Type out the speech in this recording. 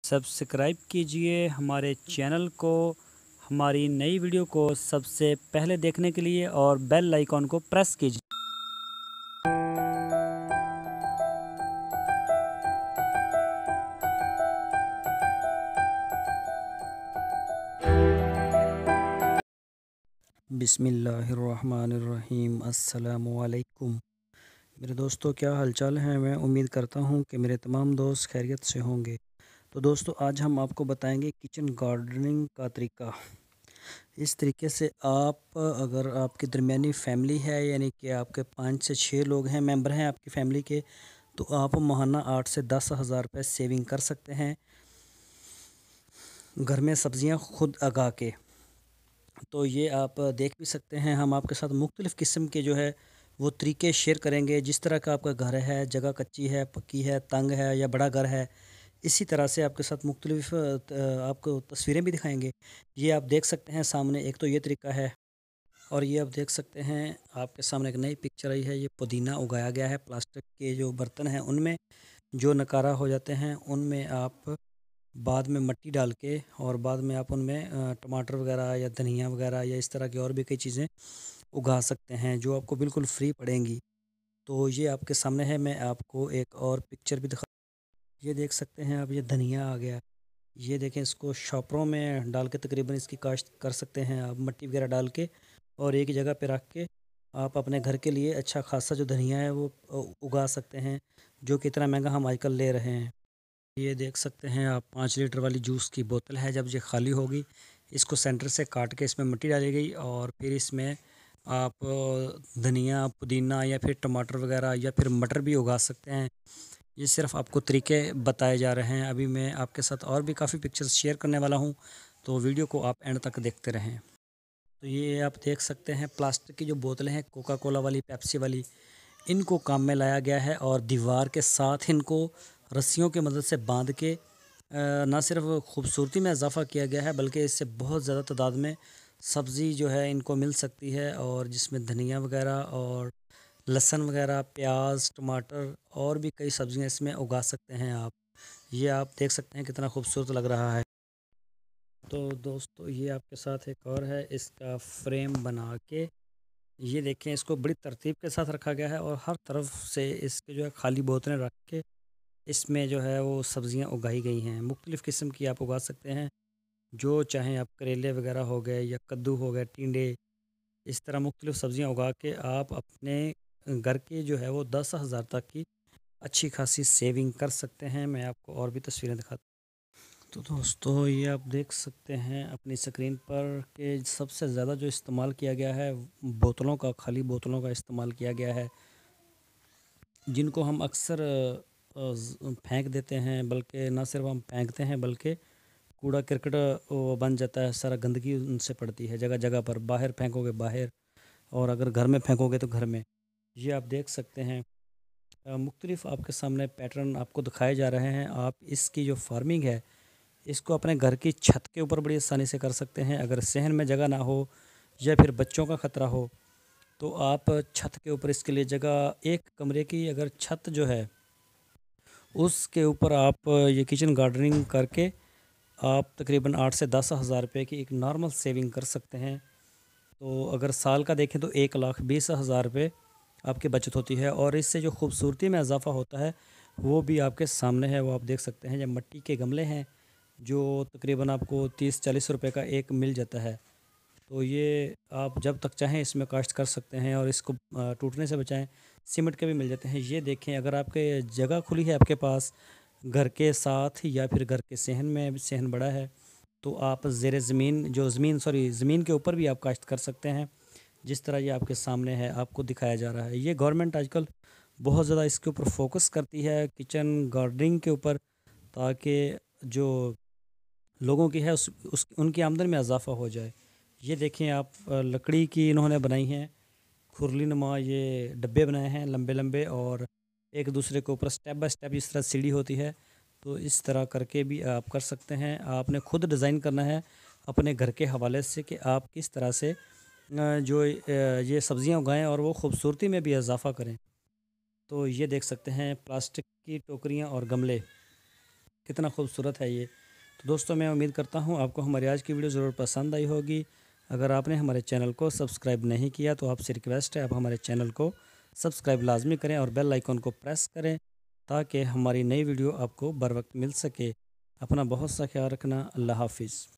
Subscribe कीजिए हमारे channel को, हमारी नई वीडियो को सबसे पहले देखने के लिए और बेल आइकॉन को प्रेस कीजिए। बिस्मिल्लाहिर्रहमानिर्रहीम। अस्सलामुअलैकुम मेरे दोस्तों, क्या हालचाल है। मैं उम्मीद करता हूँ कि मेरे तमाम दोस्त खैरियत से होंगे। तो दोस्तों, आज हम आपको बताएंगे किचन गार्डनिंग का तरीका। इस तरीके से आप, अगर आपकी दरमियानी फैमिली है, यानी कि आपके 5 से 6 लोग हैं, मेंबर हैं आपकी फ़ैमिली के, तो आप माहाना 8 से 10 हज़ार रुपये सेविंग कर सकते हैं घर में सब्ज़ियाँ खुद उगा के। तो ये आप देख भी सकते हैं। हम आपके साथ मुख्तलिफ़ किस्म के जो है वो तरीके शेयर करेंगे। जिस तरह का आपका घर है, जगह कच्ची है, पक्की है, तंग है या बड़ा घर है, इसी तरह से आपके साथ मुख्तलिफ़ आपको तस्वीरें भी दिखाएंगे। ये आप देख सकते हैं सामने, एक तो ये तरीका है, और ये आप देख सकते हैं आपके सामने एक नई पिक्चर आई है। ये पुदीना उगाया गया है प्लास्टिक के जो बर्तन हैं उनमें, जो नकारा हो जाते हैं उनमें आप बाद में मिट्टी डाल के, और बाद में आप उनमें टमाटर वगैरह या धनिया वगैरह या इस तरह की और भी कई चीज़ें उगा सकते हैं जो आपको बिल्कुल फ्री पड़ेंगी। तो ये आपके सामने है। मैं आपको एक और पिक्चर भी दिखा, ये देख सकते हैं आप, ये धनिया आ गया। ये देखें, इसको शॉपरों में डाल के तकरीबन इसकी काश्त कर सकते हैं आप, मिट्टी वगैरह डाल के, और एक जगह पे रख के आप अपने घर के लिए अच्छा खासा जो धनिया है वो उगा सकते हैं, जो कि इतना महंगा हम आजकल ले रहे हैं। ये देख सकते हैं आप, 5 लीटर वाली जूस की बोतल है। जब ये खाली होगी, इसको सेंटर से काट के इसमें मिट्टी डाली गई, और फिर इसमें आप धनिया, पुदीना या फिर टमाटर वगैरह या फिर मटर भी उगा सकते हैं। ये सिर्फ आपको तरीके बताए जा रहे हैं। अभी मैं आपके साथ और भी काफ़ी पिक्चर्स शेयर करने वाला हूँ, तो वीडियो को आप एंड तक देखते रहें। तो ये आप देख सकते हैं प्लास्टिक की जो बोतलें हैं, कोका कोला वाली, पेप्सी वाली, इनको काम में लाया गया है, और दीवार के साथ इनको रस्सियों की मदद से बांध के ना सिर्फ खूबसूरती में इजाफ़ा किया गया है, बल्कि इससे बहुत ज़्यादा तादाद में सब्ज़ी जो है इनको मिल सकती है, और जिसमें धनिया वगैरह और लहसुन वगैरह, प्याज, टमाटर और भी कई सब्ज़ियाँ इसमें उगा सकते हैं आप। ये आप देख सकते हैं कितना खूबसूरत लग रहा है। तो दोस्तों, ये आपके साथ एक और है, इसका फ्रेम बना के, ये देखें, इसको बड़ी तरतीब के साथ रखा गया है, और हर तरफ से इसके जो है खाली बोतलें रख के इसमें जो है वो सब्ज़ियाँ उगाई गई हैं। मुख्तलिफ़ किस्म की आप उगा सकते हैं, जो चाहें आप। करेले वगैरह हो गए या कद्दू हो गए, टिंडे, इस तरह मुख्तलिफ़ सब्ज़ियाँ उगा के आप अपने घर के जो है वो 10 हज़ार तक की अच्छी खासी सेविंग कर सकते हैं। मैं आपको और भी तस्वीरें दिखाता हूँ। तो दोस्तों, ये आप देख सकते हैं अपनी स्क्रीन पर कि सबसे ज़्यादा जो इस्तेमाल किया गया है, बोतलों का, खाली बोतलों का इस्तेमाल किया गया है, जिनको हम अक्सर फेंक देते हैं। बल्कि ना सिर्फ हम फेंकते हैं, बल्कि कूड़ा करकट वो बन जाता है, सारा गंदगी उनसे पड़ती है जगह जगह पर। बाहर फेंकोगे बाहर, और अगर घर में फेंकोगे तो घर में। ये आप देख सकते हैं मुख्तलिफ़ आपके सामने पैटर्न आपको दिखाए जा रहे हैं। आप इसकी जो फार्मिंग है, इसको अपने घर की छत के ऊपर बड़ी आसानी से कर सकते हैं। अगर सहन में जगह ना हो या फिर बच्चों का ख़तरा हो, तो आप छत के ऊपर इसके लिए जगह, एक कमरे की अगर छत जो है उसके ऊपर आप ये किचन गार्डनिंग करके आप तकरीबन 8 से 10 हज़ार रुपये की एक नॉर्मल सेविंग कर सकते हैं। तो अगर साल का देखें तो 1,20,000 रुपये आपकी बचत होती है, और इससे जो खूबसूरती में इजाफ़ा होता है वो भी आपके सामने है। वो आप देख सकते हैं, जब मिट्टी के गमले हैं जो तकरीबन आपको 30-40 रुपये का एक मिल जाता है। तो ये आप जब तक चाहें इसमें काश्त कर सकते हैं, और इसको टूटने से बचाएं। सीमेंट के भी मिल जाते हैं। ये देखें, अगर आपके जगह खुली है आपके पास घर के साथ, या फिर घर के सहन में, सहन बड़ा है, तो आप ज़ेर ज़मीन, जो ज़मीन के ऊपर भी आप काश्त कर सकते हैं। जिस तरह ये आपके सामने है, आपको दिखाया जा रहा है। ये गवर्नमेंट आजकल बहुत ज़्यादा इसके ऊपर फोकस करती है, किचन गार्डनिंग के ऊपर, ताकि जो लोगों की है उस उनकी आमदन में इजाफ़ा हो जाए। ये देखें आप, लकड़ी की इन्होंने बनाई हैं खुरली नुमा ये डब्बे बनाए हैं लंबे लंबे, और एक दूसरे के ऊपर स्टेप बाय स्टेप जिस तरह सीढ़ी होती है, तो इस तरह करके भी आप कर सकते हैं। आपने खुद डिज़ाइन करना है अपने घर के हवाले से कि आप किस तरह से ये सब्ज़ियां उगाएं और वो खूबसूरती में भी इजाफ़ा करें। तो ये देख सकते हैं प्लास्टिक की टोकरियां और गमले کتنا خوبصورت ہے یہ۔ تو دوستوں میں امید کرتا ہوں آپ کو ہماری آج کی ویڈیو ضرور پسند آئی ہوگی۔ اگر آپ نے ہمارے چینل کو سبسکرائب نہیں کیا تو آپ سے ریکویسٹ ہے آپ ہمارے چینل کو سبسکرائب لازمی کریں اور بیل آئیکن کو پریس کریں تاکہ ہماری نئی ویڈیو آپ کو بر وقت مل سکے۔ اپنا بہت سا خیال رکھنا۔ اللہ حافظ۔